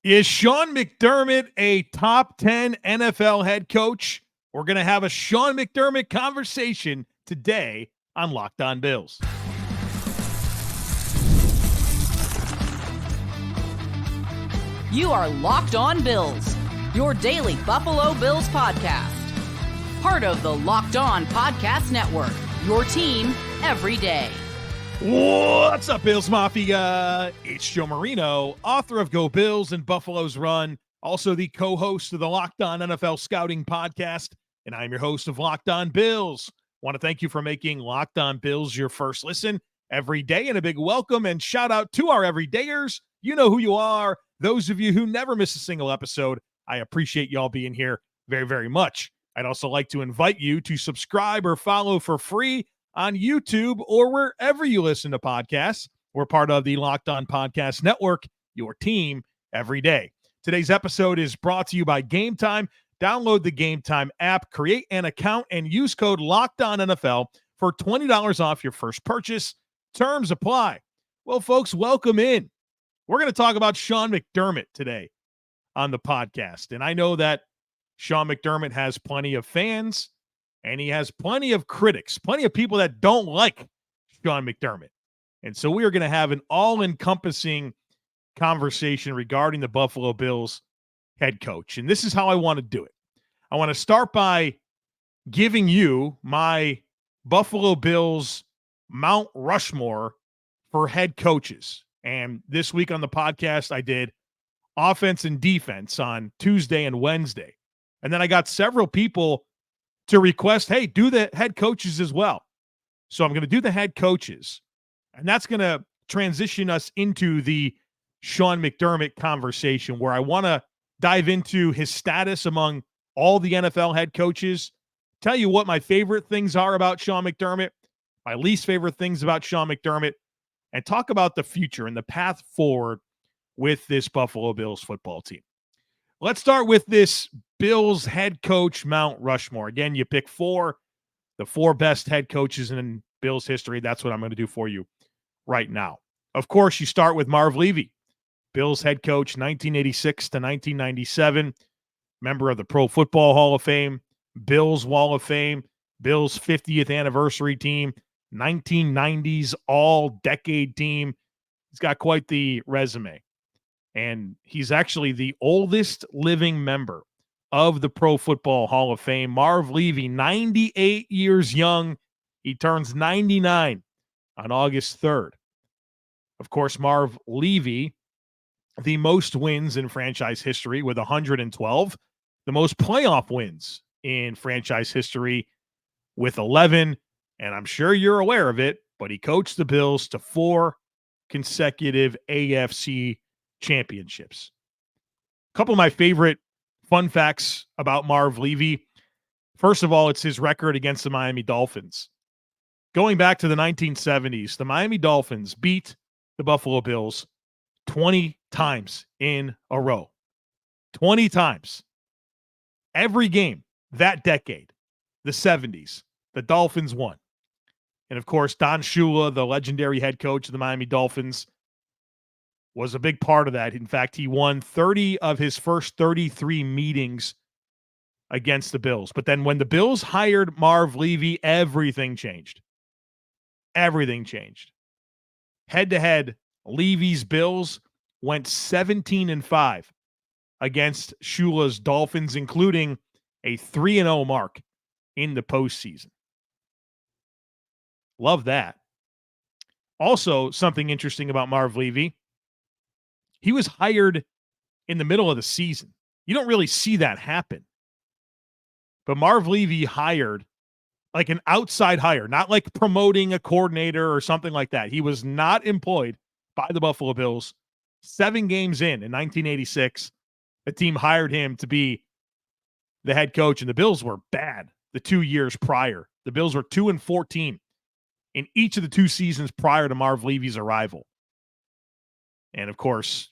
Is Sean McDermott a top 10 NFL head coach? We're going to have a Sean McDermott conversation today on Locked On Bills. You are Locked On Bills, your daily Buffalo Bills podcast. Part of the Locked On Podcast Network, your team every day. What's up, Bills Mafia? It's Joe Marino, author of Go Bills and Buffalo's Run, also the co-host of the Locked On NFL Scouting Podcast, and I'm your host of Locked On Bills. Want to thank you for making Locked On Bills your first listen every day, and a big welcome and shout out to our everydayers. You know who you are. Those of you who never miss a single episode, I appreciate y'all being here very, very much. I'd also like to invite you to subscribe or follow for free on YouTube or wherever you listen to podcasts. We're part of the Locked On Podcast Network, your team every day. Today's episode is brought to you by Game Time. Download the Game Time app, create an account, and use code LOCKEDONNFL for $20 off your first purchase. Terms apply. Well, folks, welcome in. We're going to talk about Sean McDermott today on the podcast. And I know that Sean McDermott has plenty of fans, and he has plenty of critics, plenty of people that don't like Sean McDermott. And so we are going to have an all-encompassing conversation regarding the Buffalo Bills head coach. And this is how I want to do it. I want to start by giving you my Buffalo Bills Mount Rushmore for head coaches. And this week on the podcast, I did offense and defense on Tuesday and Wednesday. And then I got several people to request, hey, do the head coaches as well. So I'm going to do the head coaches, and that's going to transition us into the Sean McDermott conversation, where I want to dive into his status among all the NFL head coaches, tell you what my favorite things are about Sean McDermott, my least favorite things about Sean McDermott, and talk about the future and the path forward with this Buffalo Bills football team. Let's start with this Bills head coach Mount Rushmore. Again, you pick the four best head coaches in Bills history. That's what I'm going to do for you right now. Of course, you start with Marv Levy, Bills head coach 1986 to 1997, member of the Pro Football Hall of Fame, Bills Wall of Fame, Bills 50th anniversary team, 1990s all-decade team. He's got quite the resume. And he's actually the oldest living member of the Pro Football Hall of Fame. Marv Levy, 98 years young. He turns 99 on August 3rd. Of course, Marv Levy, the most wins in franchise history with 112, the most playoff wins in franchise history with 11, and I'm sure you're aware of it, but he coached the Bills to 4 consecutive AFC championships. A couple of my favorite fun facts about Marv Levy. First of all, it's his record against the Miami Dolphins. Going back to the 1970s, the Miami Dolphins beat the Buffalo Bills 20 times in a row. 20 times. Every game that decade, the 70s, the Dolphins won. And of course, Don Shula, the legendary head coach of the Miami Dolphins, was a big part of that. In fact, he won 30 of his first 33 meetings against the Bills. But then when the Bills hired Marv Levy, everything changed. Everything changed. Head-to-head, Levy's Bills went 17-5 against Shula's Dolphins, including a 3-0 mark in the postseason. Love that. Also, something interesting about Marv Levy, he was hired in the middle of the season. You don't really see that happen. But Marv Levy hired like an outside hire, not like promoting a coordinator or something like that. He was not employed by the Buffalo Bills. 7 games in 1986, the team hired him to be the head coach, and the Bills were bad the 2 years prior. The Bills were 2-14 in each of the 2 seasons prior to Marv Levy's arrival. And of course,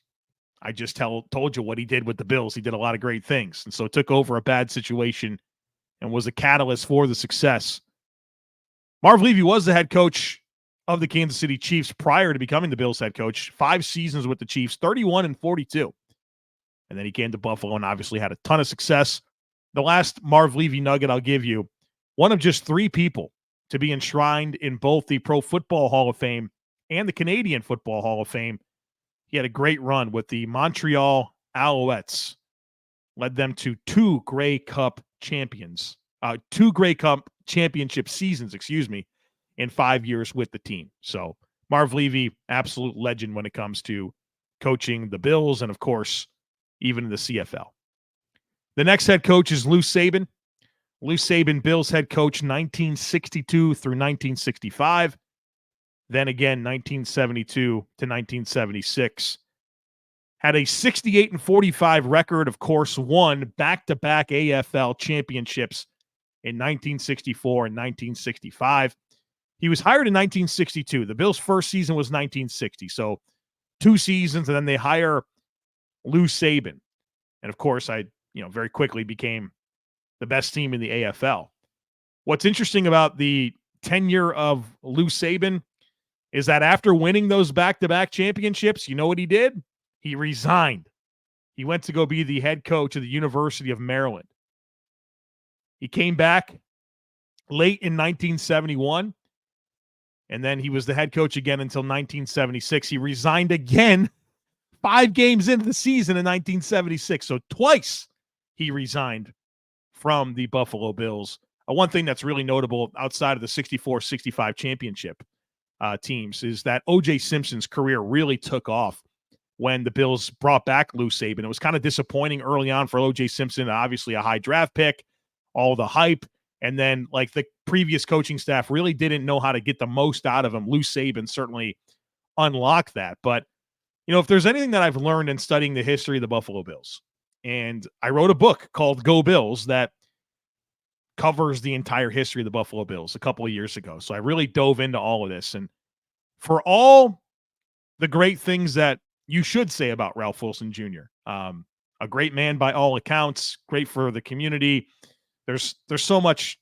I just told you what he did with the Bills. He did a lot of great things. And so took over a bad situation and was a catalyst for the success. Marv Levy was the head coach of the Kansas City Chiefs prior to becoming the Bills head coach. 5 seasons with the Chiefs, 31-42. And then he came to Buffalo and obviously had a ton of success. The last Marv Levy nugget I'll give you, one of just 3 people to be enshrined in both the Pro Football Hall of Fame and the Canadian Football Hall of Fame. He had a great run with the Montreal Alouettes, led them to 2 Grey Cup champions, 2 Grey Cup championship seasons, in 5 years with the team. So Marv Levy, absolute legend when it comes to coaching the Bills and, of course, even in the CFL. The next head coach is Lou Saban. Lou Saban, Bills head coach, 1962 through 1965. Then again, 1972 to 1976. Had a 68-45 record, of course, won back-to-back AFL championships in 1964 and 1965. He was hired in 1962. The Bills' first season was 1960. So 2 seasons, and then they hire Lou Saban. And, of course, I very quickly became the best team in the AFL. What's interesting about the tenure of Lou Saban is that after winning those back-to-back championships, you know what he did? He resigned. He went to go be the head coach of the University of Maryland. He came back late in 1971, and then he was the head coach again until 1976. He resigned again 5 games into the season in 1976. So twice he resigned from the Buffalo Bills. One thing that's really notable outside of the 64-65 championship teams is that O.J. Simpson's career really took off when the Bills brought back Lou Saban. It was kind of disappointing early on for O.J. Simpson, obviously a high draft pick, all the hype, and then like the previous coaching staff really didn't know how to get the most out of him. Lou Saban certainly unlocked that. But, if there's anything that I've learned in studying the history of the Buffalo Bills, and I wrote a book called Go Bills that covers the entire history of the Buffalo Bills a couple of years ago. So I really dove into all of this. And for all the great things that you should say about Ralph Wilson Jr., a great man by all accounts, great for the community. There's so much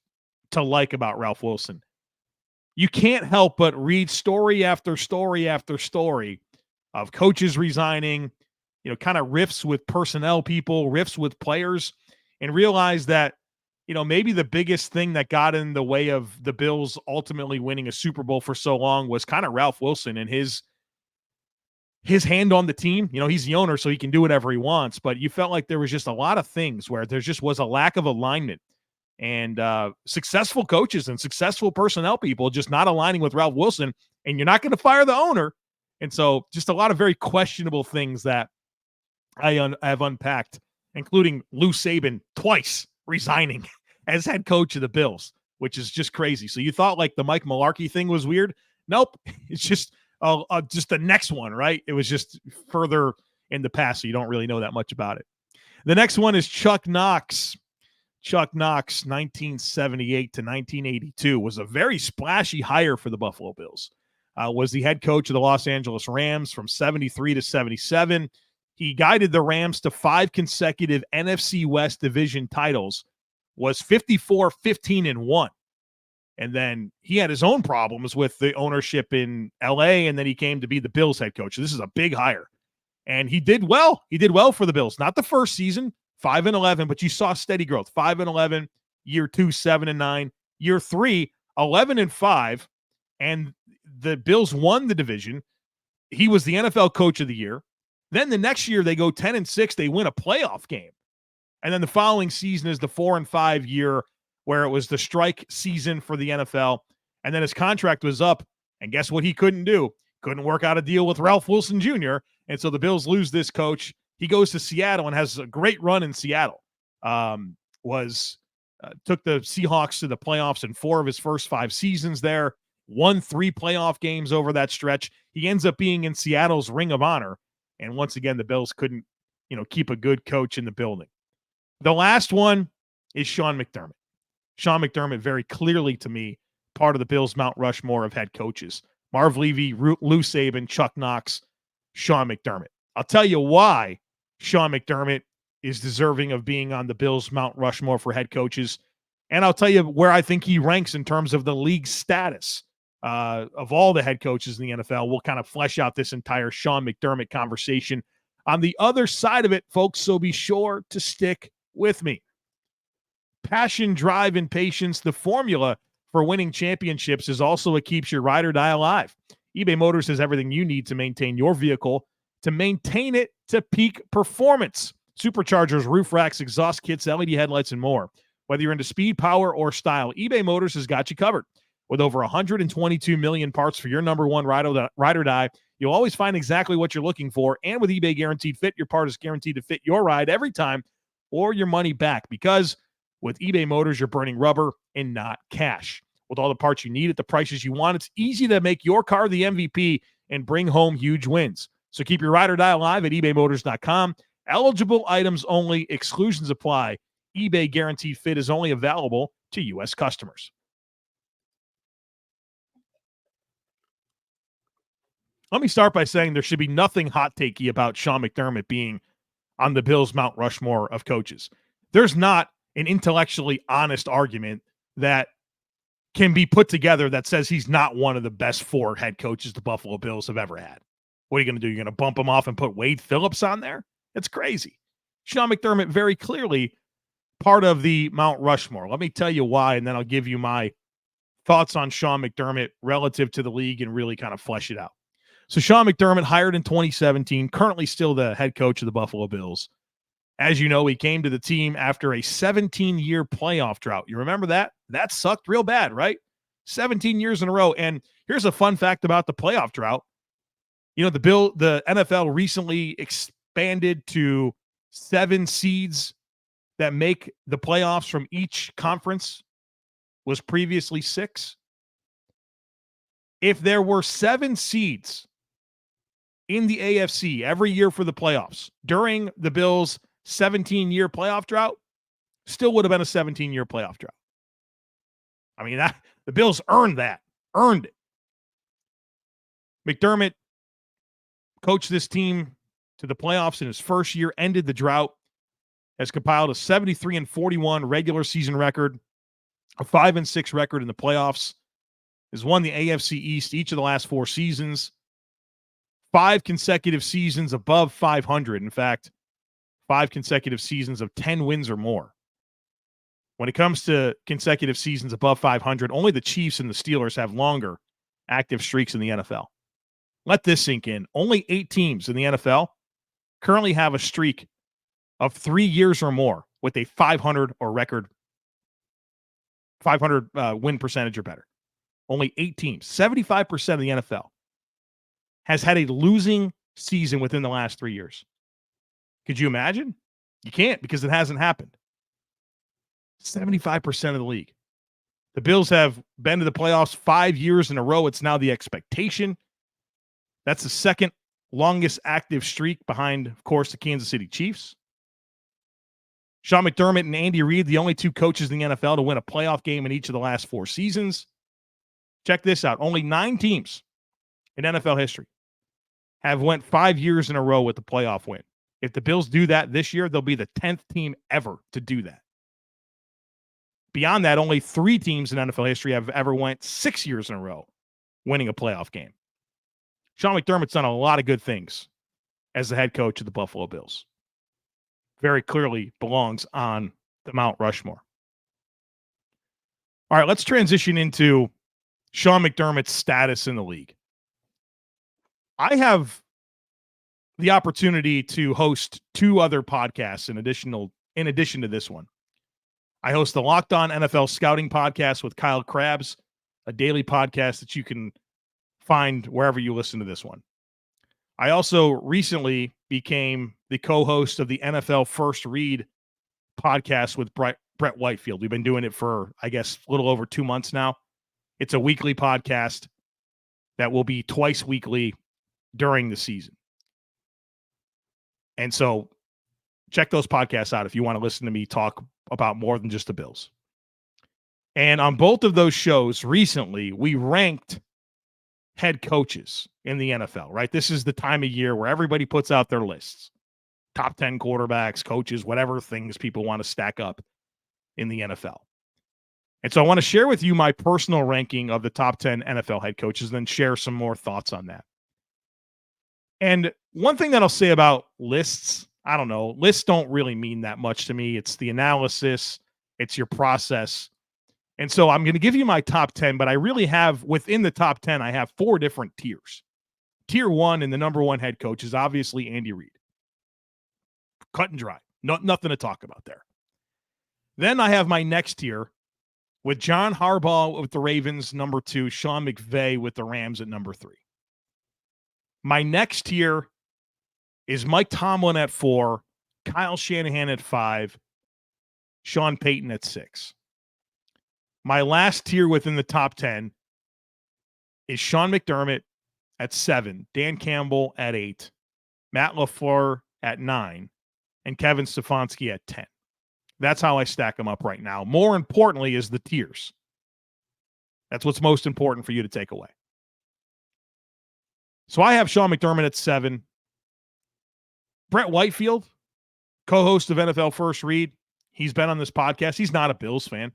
to like about Ralph Wilson. You can't help but read story after story after story of coaches resigning, kind of riffs with personnel people, riffs with players, and realize that, maybe the biggest thing that got in the way of the Bills ultimately winning a Super Bowl for so long was kind of Ralph Wilson and his hand on the team. He's the owner, so he can do whatever he wants, but you felt like there was just a lot of things where there just was a lack of alignment, and successful coaches and successful personnel people just not aligning with Ralph Wilson, and you're not going to fire the owner. And so just a lot of very questionable things that I have unpacked, including Lou Saban twice resigning as head coach of the Bills, which is just crazy. So you thought like the Mike Mularkey thing was weird? Nope. It's just the next one, right? It was just further in the past, so you don't really know that much about it. The next one is Chuck Knox. Chuck Knox, 1978 to 1982, was a very splashy hire for the Buffalo Bills. Was the head coach of the Los Angeles Rams from 73 to 77. He guided the Rams to 5 consecutive NFC West division titles, was 54-15-1. And then he had his own problems with the ownership in LA, and then he came to be the Bills head coach. So this is a big hire. And he did well. He did well for the Bills. Not the first season, 5-11, but you saw steady growth. 5-11, year 2, 7-9, year 3, 11-5. And the Bills won the division. He was the NFL coach of the year. Then the next year they go 10-6. They win a playoff game. And then the following season is the 4-5 year where it was the strike season for the NFL. And then his contract was up. And guess what he couldn't do? Couldn't work out a deal with Ralph Wilson Jr. And so the Bills lose this coach. He goes to Seattle and has a great run in Seattle. Took the Seahawks to the playoffs in 4 of his first 5 seasons there. Won 3 playoff games over that stretch. He ends up being in Seattle's Ring of Honor. And once again, the Bills couldn't, keep a good coach in the building. The last one is Sean McDermott. Sean McDermott, very clearly to me, part of the Bills' Mount Rushmore of head coaches. Marv Levy, Lou Saban, Chuck Knox, Sean McDermott. I'll tell you why Sean McDermott is deserving of being on the Bills' Mount Rushmore for head coaches. And I'll tell you where I think he ranks in terms of the league status of all the head coaches in the NFL. We'll kind of flesh out this entire Sean McDermott conversation on the other side of it, folks, so be sure to stick with me. Passion, drive, and patience, the formula for winning championships, is also what keeps your ride or die alive. eBay Motors has everything you need to maintain your vehicle, to maintain it to peak performance. Superchargers, roof racks, exhaust kits, LED headlights, and more. Whether you're into speed, power, or style, eBay Motors has got you covered. With over 122 million parts for your number one ride or die, you'll always find exactly what you're looking for. And with eBay Guaranteed Fit, your part is guaranteed to fit your ride every time or your money back. Because with eBay Motors, you're burning rubber and not cash. With all the parts you need at the prices you want, it's easy to make your car the MVP and bring home huge wins. So keep your ride or die alive at ebaymotors.com. Eligible items only. Exclusions apply. eBay Guaranteed Fit is only available to U.S. customers. Let me start by saying there should be nothing hot takey about Sean McDermott being on the Bills' Mount Rushmore of coaches. There's not an intellectually honest argument that can be put together that says he's not one of the best 4 head coaches the Buffalo Bills have ever had. What are you going to do? You're going to bump him off and put Wade Phillips on there? That's crazy. Sean McDermott, very clearly part of the Mount Rushmore. Let me tell you why, and then I'll give you my thoughts on Sean McDermott relative to the league and really kind of flesh it out. So Sean McDermott, hired in 2017, currently still the head coach of the Buffalo Bills. As you know, he came to the team after a 17-year playoff drought. You remember that? That sucked real bad, right? 17 years in a row. And here's a fun fact about the playoff drought. You know, the NFL recently expanded to 7 seeds that make the playoffs from each conference. Was previously 6. If there were 7 seeds in the AFC every year for the playoffs during the Bills' 17-year playoff drought, still would have been a 17-year playoff drought. I mean, the Bills earned it. McDermott coached this team to the playoffs in his first year, ended the drought, has compiled a 73-41 regular season record, a 5-6 record in the playoffs, has won the AFC East each of the last 4 seasons, 5 consecutive seasons above 500. In fact, 5 consecutive seasons of 10 wins or more. When it comes to consecutive seasons above 500, only the Chiefs and the Steelers have longer active streaks in the NFL. Let this sink in. Only 8 teams in the NFL currently have a streak of 3 years or more with a 500 or record, 500 win percentage or better. Only 8 teams. 75% of the NFL has had a losing season within the last 3 years. Could you imagine? You can't, because it hasn't happened. 75% of the league. The Bills have been to the playoffs 5 years in a row. It's now the expectation. That's the second longest active streak behind, of course, the Kansas City Chiefs. Sean McDermott and Andy Reid, the only 2 coaches in the NFL to win a playoff game in each of the last 4 seasons. Check this out. Only 9 teams in NFL history have went 5 years in a row with the playoff win. If the Bills do that this year, they'll be the 10th team ever to do that. Beyond that, only 3 teams in NFL history have ever went 6 years in a row winning a playoff game. Sean McDermott's done a lot of good things as the head coach of the Buffalo Bills. Very clearly belongs on the Mount Rushmore. All right, let's transition into Sean McDermott's status in the league. I have the opportunity to host 2 other podcasts in addition to this one. I host the Locked On NFL Scouting podcast with Kyle Krabs, a daily podcast that you can find wherever you listen to this one. I also recently became the co-host of the NFL First Read podcast with Brett Whitefield. We've been doing it for, I guess, a little over 2 months now. It's a weekly podcast that will be twice weekly during the season. And so check those podcasts out if you want to listen to me talk about more than just the Bills. And on both of those shows recently, we ranked head coaches in the NFL, right? This is the time of year where everybody puts out their lists. Top 10 quarterbacks, coaches, whatever things people want to stack up in the NFL. And so I want to share with you my personal ranking of the top 10 NFL head coaches and then share some more thoughts on that. And one thing that I'll say about lists, I don't know, lists don't really mean that much to me. It's the analysis, it's your process. And so I'm going to give you my top 10, but I really have within the top 10, I have 4 different tiers. Tier 1 and the number 1 head coach is obviously Andy Reid. Cut and dry. Nothing to talk about there. Then I have my next tier with John Harbaugh with the Ravens, number 2, Sean McVay with the Rams at number 3. My next tier is Mike Tomlin at 4, Kyle Shanahan at 5, Sean Payton at 6. My last tier within the top 10 is Sean McDermott at 7, Dan Campbell at 8, Matt LaFleur at 9, and Kevin Stefanski at 10. That's how I stack them up right now. More importantly is the tiers. That's what's most important for you to take away. So I have Sean McDermott at 7. Brett Whitefield, co-host of NFL First Read. He's been on this podcast. He's not a Bills fan.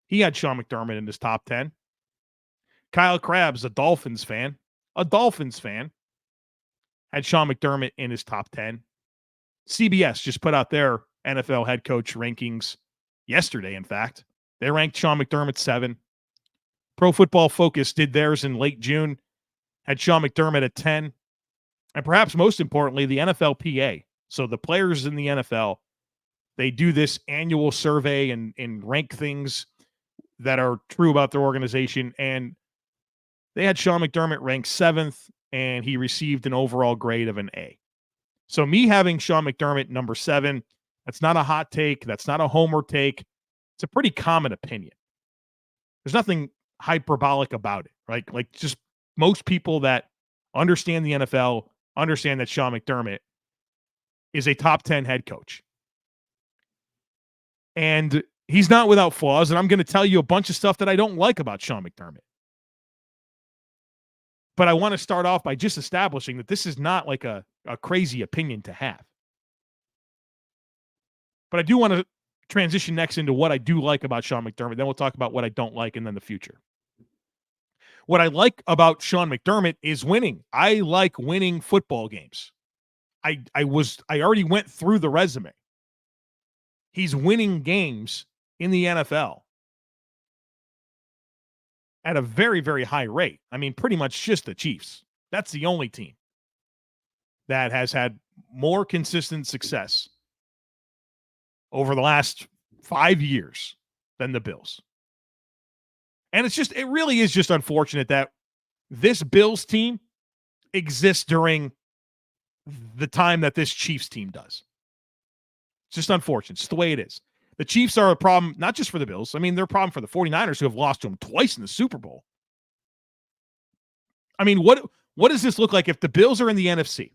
He had Sean McDermott in his top 10. Kyle Krabs, a Dolphins fan. Had Sean McDermott in his top 10. CBS just put out their NFL head coach rankings yesterday, in fact. They ranked Sean McDermott 7. Pro Football Focus did theirs in late June. Had Sean McDermott at 10. And perhaps most importantly, the NFLPA. So the players in the NFL, they do this annual survey and rank things that are true about their organization. And they had Sean McDermott ranked 7th, and he received an overall grade of an A. So me having Sean McDermott number 7, that's not a hot take. That's not a homer take. It's a pretty common opinion. There's nothing hyperbolic about it, right? Like just most people that understand the NFL understand that Sean McDermott is a top 10 head coach. And he's not without flaws, and I'm going to tell you a bunch of stuff that I don't like about Sean McDermott. But I want to start off by just establishing that this is not like a crazy opinion to have. But I do want to transition next into what I do like about Sean McDermott. Then we'll talk about what I don't like and then the future. What I like about Sean McDermott is winning. I like winning football games. I already went through the resume. He's winning games in the NFL at a very, very high rate. I mean, pretty much just the Chiefs. That's the only team that has had more consistent success over the last 5 years than the Bills. And it really is just unfortunate that this Bills team exists during the time that this Chiefs team does. It's just unfortunate. It's just the way it is. The Chiefs are a problem, not just for the Bills. I mean, they're a problem for the 49ers who have lost to them twice in the Super Bowl. I mean, what does this look like if the Bills are in the NFC?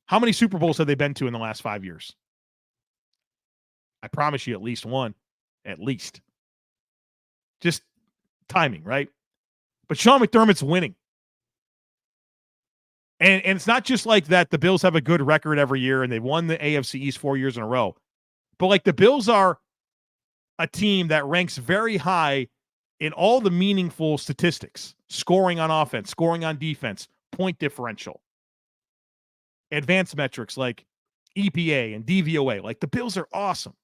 How many Super Bowls have they been to in the last 5 years? I promise you at least one. At least. Just timing, right? But Sean McDermott's winning. And it's not just like that the Bills have a good record every year and they've won the AFC East 4 years in a row. But like the Bills are a team that ranks very high in all the meaningful statistics. Scoring on offense, scoring on defense, point differential. Advanced metrics like EPA and DVOA. Like the Bills are awesome.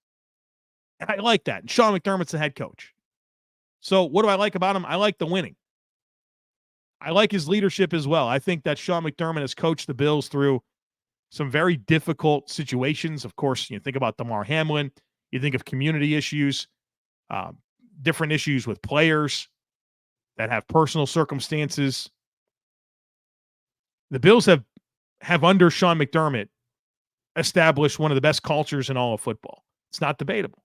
And I like that. And Sean McDermott's the head coach. So what do I like about him? I like the winning. I like his leadership as well. I think that Sean McDermott has coached the Bills through some very difficult situations. Of course, you think about Damar Hamlin. You think of community issues, different issues with players that have personal circumstances. The Bills have under Sean McDermott established one of the best cultures in all of football. It's not debatable.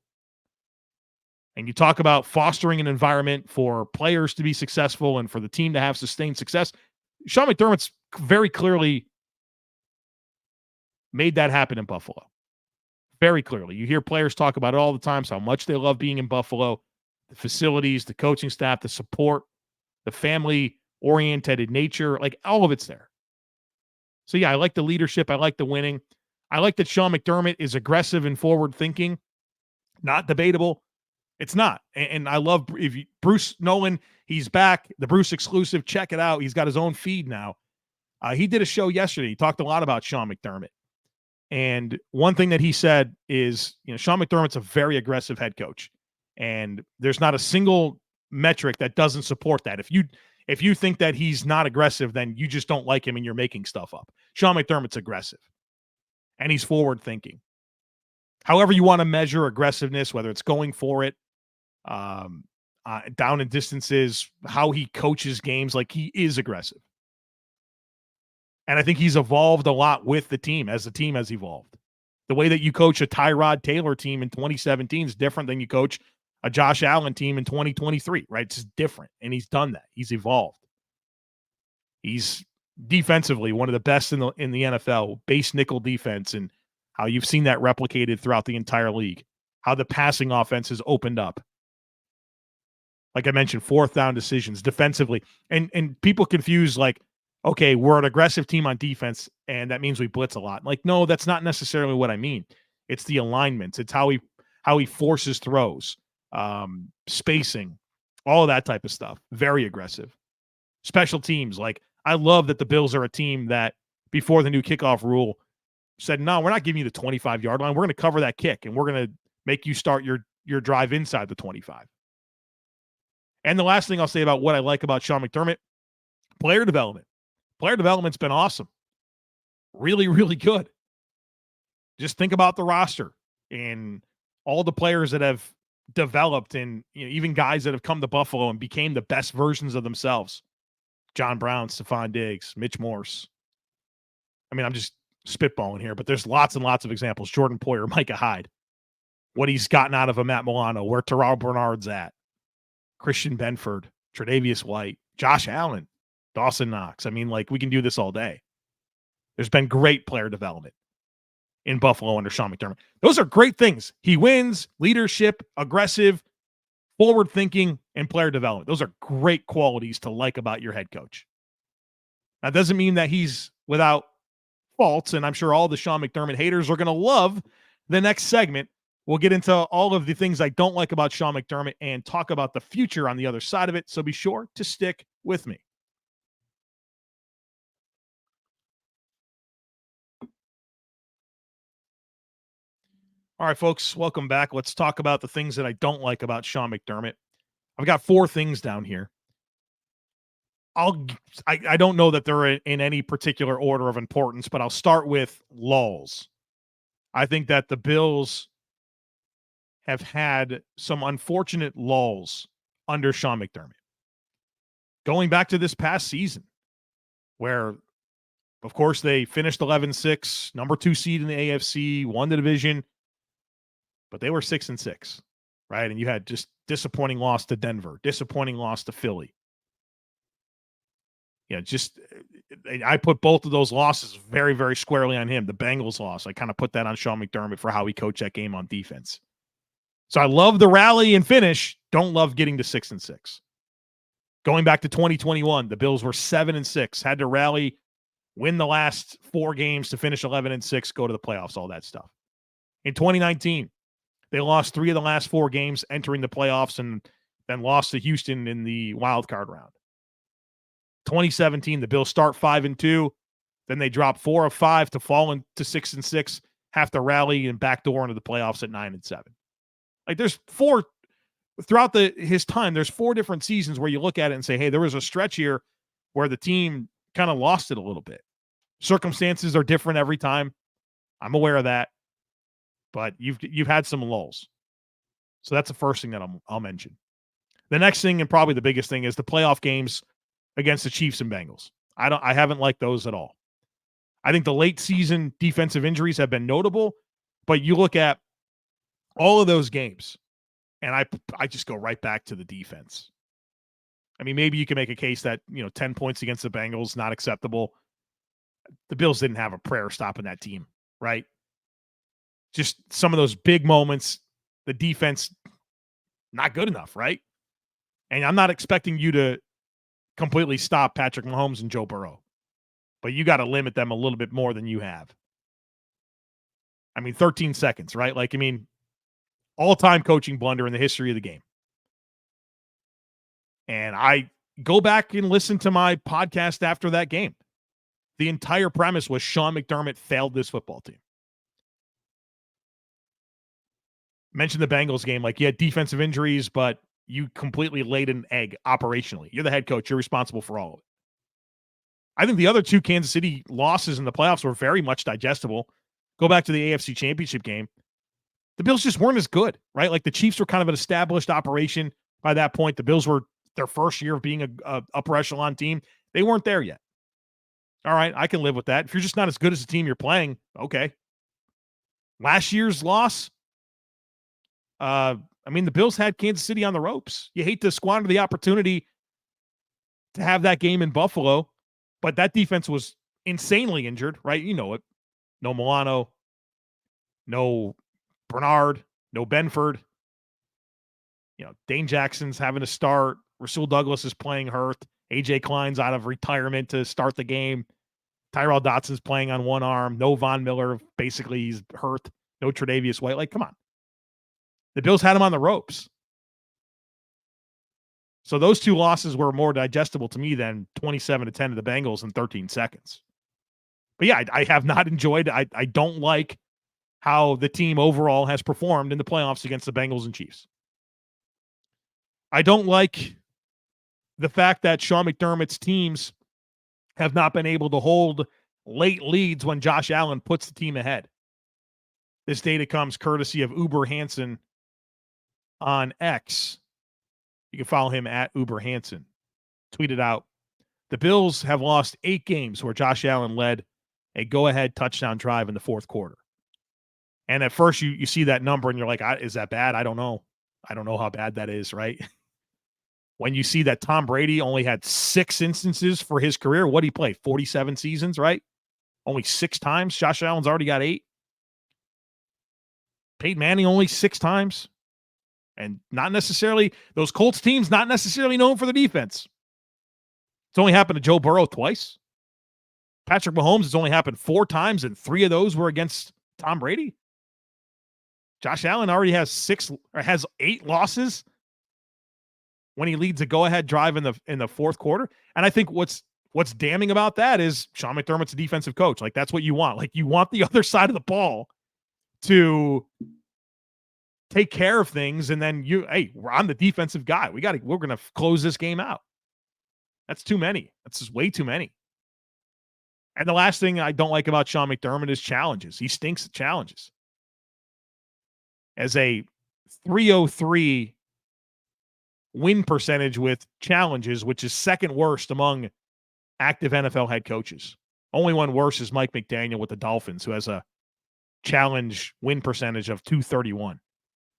And you talk about fostering an environment for players to be successful and for the team to have sustained success. Sean McDermott's very clearly made that happen in Buffalo. Very clearly. You hear players talk about it all the time, so how much they love being in Buffalo, the facilities, the coaching staff, the support, the family-oriented nature, like all of it's there. So yeah, I like the leadership. I like the winning. I like that Sean McDermott is aggressive and forward-thinking. Not debatable. It's not. And I love Bruce Nolan. He's back. The Bruce exclusive. Check it out. He's got his own feed now. He did a show yesterday. He talked a lot about Sean McDermott. And one thing that he said is, Sean McDermott's a very aggressive head coach. And there's not a single metric that doesn't support that. If you think that he's not aggressive, then you just don't like him and you're making stuff up. Sean McDermott's aggressive. And he's forward thinking. However you want to measure aggressiveness, whether it's going for it, down in distances, how he coaches games, like he is aggressive. And I think he's evolved a lot with the team as the team has evolved. The way that you coach a Tyrod Taylor team in 2017 is different than you coach a Josh Allen team in 2023, right? It's just different. And he's done that. He's evolved. He's defensively one of the best in the NFL, base nickel defense, and how you've seen that replicated throughout the entire league, how the passing offense has opened up. Like I mentioned, fourth down decisions defensively. And people confuse like, okay, we're an aggressive team on defense, and that means we blitz a lot. Like, no, that's not necessarily what I mean. It's the alignments. It's how he forces throws, spacing, all of that type of stuff. Very aggressive. Special teams. Like, I love that the Bills are a team that, before the new kickoff rule, said, no, we're not giving you the 25-yard line. We're going to cover that kick, and we're going to make you start your drive inside the 25. And the last thing I'll say about what I like about Sean McDermott, player development. Player development's been awesome. Really, really good. Just think about the roster and all the players that have developed, and even guys that have come to Buffalo and became the best versions of themselves. John Brown, Stephon Diggs, Mitch Morse. I mean, I'm just spitballing here, but there's lots and lots of examples. Jordan Poyer, Micah Hyde. What he's gotten out of a Matt Milano, where Terrell Bernard's at. Christian Benford, Tre'Davious White, Josh Allen. Dawson Knox. I mean, like, we can do this all day. There's been great player development in Buffalo under Sean McDermott. Those are great things. He wins, leadership, aggressive, forward thinking, and player development. Those are great qualities to like about your head coach. That doesn't mean that he's without faults, and I'm sure all the Sean McDermott haters are going to love the next segment. We'll get into all of the things I don't like about Sean McDermott and talk about the future on the other side of it, so be sure to stick with me. All right, folks, welcome back. Let's talk about the things that I don't like about Sean McDermott. I've got 4 things down here. I don't know that they're in any particular order of importance, but I'll start with lulls. I think that the Bills have had some unfortunate lulls under Sean McDermott. Going back to this past season, where, of course, they finished 11-6, number 2 seed in the AFC, won the division, but they were 6-6, right? And you had just disappointing loss to Denver, disappointing loss to Philly. I put both of those losses very, very squarely on him. The Bengals loss, I kind of put that on Sean McDermott for how he coached that game on defense. So I love the rally and finish. Don't love getting to 6-6. Going back to 2021, the Bills were 7-6, had to rally, win the last 4 games to finish 11-6, go to the playoffs, all that stuff. In 2019, they lost 3 of the last 4 games entering the playoffs and then lost to Houston in the wild card round. 2017, the Bills start 5-2. Then they drop 4 of 5 to fall into 6-6, have to rally and backdoor into the playoffs at 9-7. Like, there's 4 throughout his time. There's 4 different seasons where you look at it and say, hey, there was a stretch here where the team kind of lost it a little bit. Circumstances are different every time. I'm aware of that. But you've had some lulls. So that's the first thing that I'll mention. The next thing, and probably the biggest thing, is the playoff games against the Chiefs and Bengals. I haven't liked those at all. I think the late season defensive injuries have been notable, but you look at all of those games, and I just go right back to the defense. I mean, maybe you can make a case that, 10 points against the Bengals, not acceptable. The Bills didn't have a prayer stopping that team, right? Just some of those big moments, the defense, not good enough, right? And I'm not expecting you to completely stop Patrick Mahomes and Joe Burrow, but you got to limit them a little bit more than you have. I mean, 13 seconds, right? Like, I mean, all-time coaching blunder in the history of the game. And I go back and listen to my podcast after that game. The entire premise was Sean McDermott failed this football team. Mentioned the Bengals game, like you had defensive injuries, but you completely laid an egg operationally. You're the head coach. You're responsible for all of it. I think the other two Kansas City losses in the playoffs were very much digestible. Go back to the AFC Championship game. The Bills just weren't as good, right? Like the Chiefs were kind of an established operation by that point. The Bills were their first year of being a upper echelon team. They weren't there yet. All right, I can live with that. If you're just not as good as the team you're playing, okay. Last year's loss, the Bills had Kansas City on the ropes. You hate to squander the opportunity to have that game in Buffalo, but that defense was insanely injured, right? You know it. No Milano, no Bernard, no Benford. Dane Jackson's having to start. Rasul Douglas is playing hurt. A.J. Klein's out of retirement to start the game. Tyrell Dotson's playing on one arm. No Von Miller. Basically, he's hurt. No Tre'Davious White. Like, come on. The Bills had him on the ropes. So those two losses were more digestible to me than 27-10 to the Bengals in 13 seconds. But yeah, I have not enjoyed it. I don't like how the team overall has performed in the playoffs against the Bengals and Chiefs. I don't like the fact that Sean McDermott's teams have not been able to hold late leads when Josh Allen puts the team ahead. This data comes courtesy of Uber Hansen on X. You can follow him at Uber Hansen. Tweeted out, the Bills have lost 8 games where Josh Allen led a go-ahead touchdown drive in the fourth quarter. And at first you see that number and you're like, is that bad? I don't know. I don't know how bad that is, right? When you see that Tom Brady only had 6 instances for his career, what did he play? 47 seasons, right? Only 6 times. Josh Allen's already got 8. Peyton Manning only 6 times. And not necessarily, those Colts teams not necessarily known for the defense. It's only happened to Joe Burrow twice. Patrick Mahomes, it's only happened 4 times, and 3 of those were against Tom Brady. Josh Allen already has 8 losses when he leads a go-ahead drive in the fourth quarter. And I think what's damning about that is Sean McDermott's a defensive coach. Like, that's what you want. Like, you want the other side of the ball to take care of things, and then I'm the defensive guy. We're going to close this game out. That's too many. That's just way too many. And the last thing I don't like about Sean McDermott is challenges. He stinks at challenges. As a 303 win percentage with challenges, which is second worst among active NFL head coaches. Only one worse is Mike McDaniel with the Dolphins, who has a challenge win percentage of 231.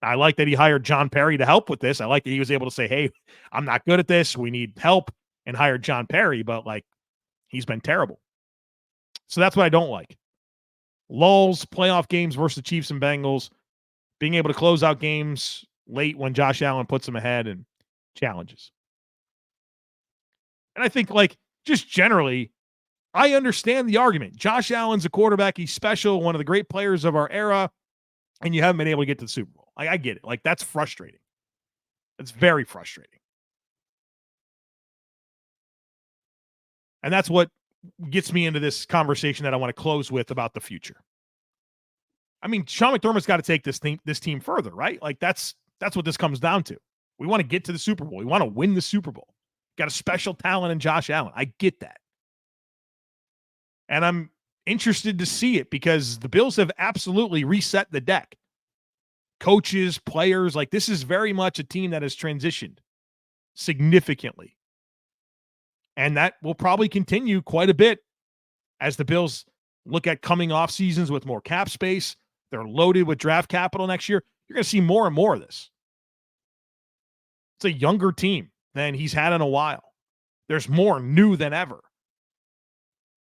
I like that he hired John Perry to help with this. I like that he was able to say, hey, I'm not good at this. We need help, and hired John Perry, but he's been terrible. So that's what I don't like. Lulls, playoff games versus the Chiefs and Bengals, being able to close out games late when Josh Allen puts them ahead, and challenges. And I think, just generally, I understand the argument. Josh Allen's a quarterback. He's special, one of the great players of our era, and you haven't been able to get to the Super Bowl. I get it. That's frustrating. It's very frustrating. And that's what gets me into this conversation that I want to close with about the future. I mean, Sean McDermott's got to take this team further, right? That's what this comes down to. We want to get to the Super Bowl. We want to win the Super Bowl. Got a special talent in Josh Allen. I get that. And I'm interested to see it because the Bills have absolutely reset the deck. Coaches, players, this is very much a team that has transitioned significantly. And that will probably continue quite a bit as the Bills look at coming off seasons with more cap space. They're loaded with draft capital next year. You're going to see more and more of this. It's a younger team than he's had in a while. There's more new than ever.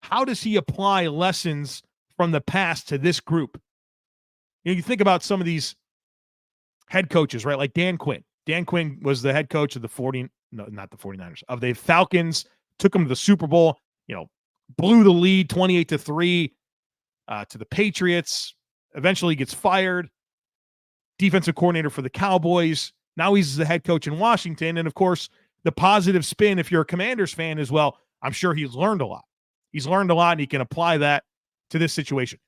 How does he apply lessons from the past to this group? You think about some of these head coaches, right? Like Dan Quinn. Dan Quinn was the head coach of the 49ers, of the Falcons, took them to the Super Bowl, blew the lead 28-3 to the Patriots, eventually gets fired, defensive coordinator for the Cowboys. Now he's the head coach in Washington. And of course, the positive spin, if you're a Commanders fan as well, I'm sure he's learned a lot. He's learned a lot, and he can apply that to this situation.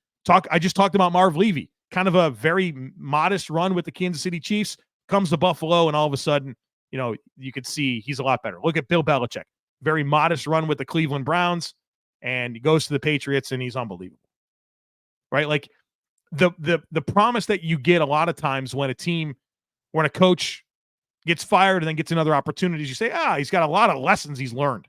I just talked about Marv Levy, kind of a very modest run with the Kansas City Chiefs, comes to Buffalo, and all of a sudden, you could see he's a lot better. Look at Bill Belichick, very modest run with the Cleveland Browns, and he goes to the Patriots, and he's unbelievable, right? Like the promise that you get a lot of times when a coach gets fired and then gets another opportunity, you say, he's got a lot of lessons he's learned.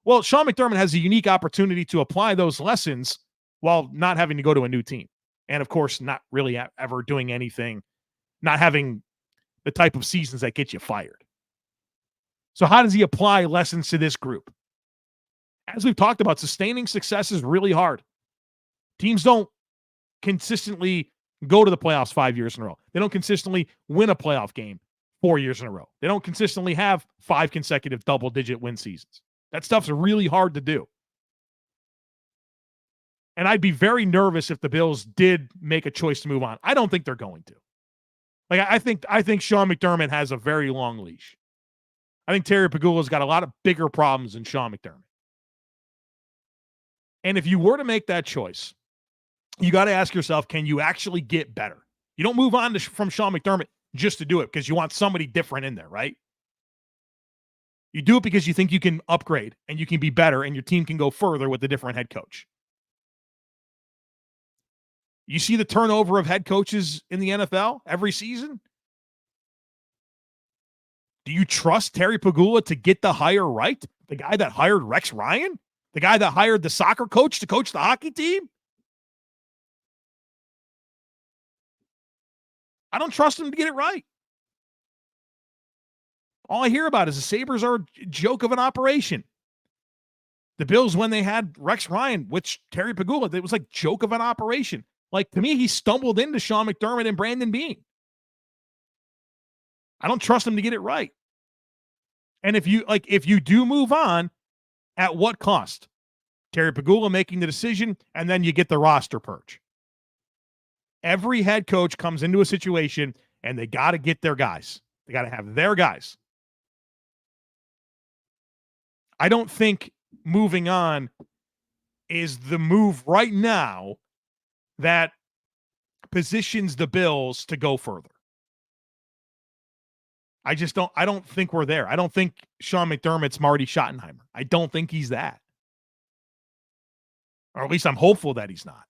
Well, Sean McDermott has a unique opportunity to apply those lessons while not having to go to a new team. And, of course, not really ever doing anything, not having the type of seasons that get you fired. So how does he apply lessons to this group? As we've talked about, sustaining success is really hard. Teams don't consistently go to the playoffs 5 years in a row. They don't consistently win a playoff game 4 years in a row. They don't consistently have 5 consecutive double-digit win seasons. That stuff's really hard to do. And I'd be very nervous if the Bills did make a choice to move on. I don't think they're going to. Like, I think Sean McDermott has a very long leash. I think Terry Pegula's got a lot of bigger problems than Sean McDermott. And if you were to make that choice, you got to ask yourself, can you actually get better? You don't move on from Sean McDermott just to do it because you want somebody different in there, right? You do it because you think you can upgrade and you can be better and your team can go further with a different head coach. You see the turnover of head coaches in the NFL every season? Do you trust Terry Pegula to get the hire right? The guy that hired Rex Ryan? The guy that hired the soccer coach to coach the hockey team? I don't trust him to get it right. All I hear about is the Sabres are a joke of an operation. The Bills, when they had Rex Ryan, which Terry Pegula, it was like joke of an operation. Like, to me, he stumbled into Sean McDermott and Brandon Beane. I don't trust him to get it right. And if you do move on, at what cost? Terry Pegula making the decision, and then you get the roster purge. Every head coach comes into a situation, and they got to get their guys. They got to have their guys. I don't think moving on is the move right now that positions the Bills to go further. I don't think we're there. I don't think Sean McDermott's Marty Schottenheimer. I don't think he's that. Or at least I'm hopeful that he's not.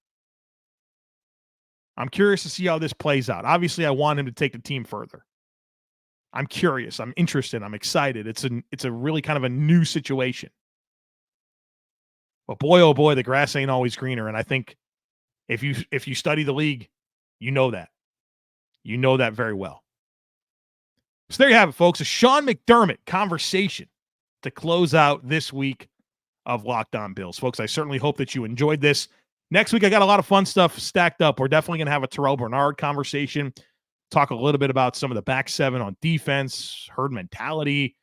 I'm curious to see how this plays out. Obviously, I want him to take the team further. I'm curious. I'm interested. I'm excited. It's a really kind of a new situation. But boy, oh boy, the grass ain't always greener. And I think if you study the league, you know that. You know that very well. So there you have it, folks. A Sean McDermott conversation to close out this week of Locked On Bills. Folks, I certainly hope that you enjoyed this. Next week, I got a lot of fun stuff stacked up. We're definitely going to have a Terrell Bernard conversation, talk a little bit about some of the back seven on defense, herd mentality,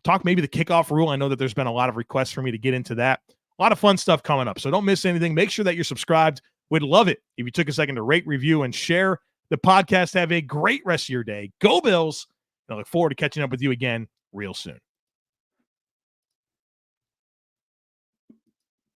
talk maybe the kickoff rule. I know that there's been a lot of requests for me to get into that. A lot of fun stuff coming up, so don't miss anything. Make sure that you're subscribed. We'd love it if you took a second to rate, review, and share the podcast. Have a great rest of your day. Go Bills. And I look forward to catching up with you again real soon.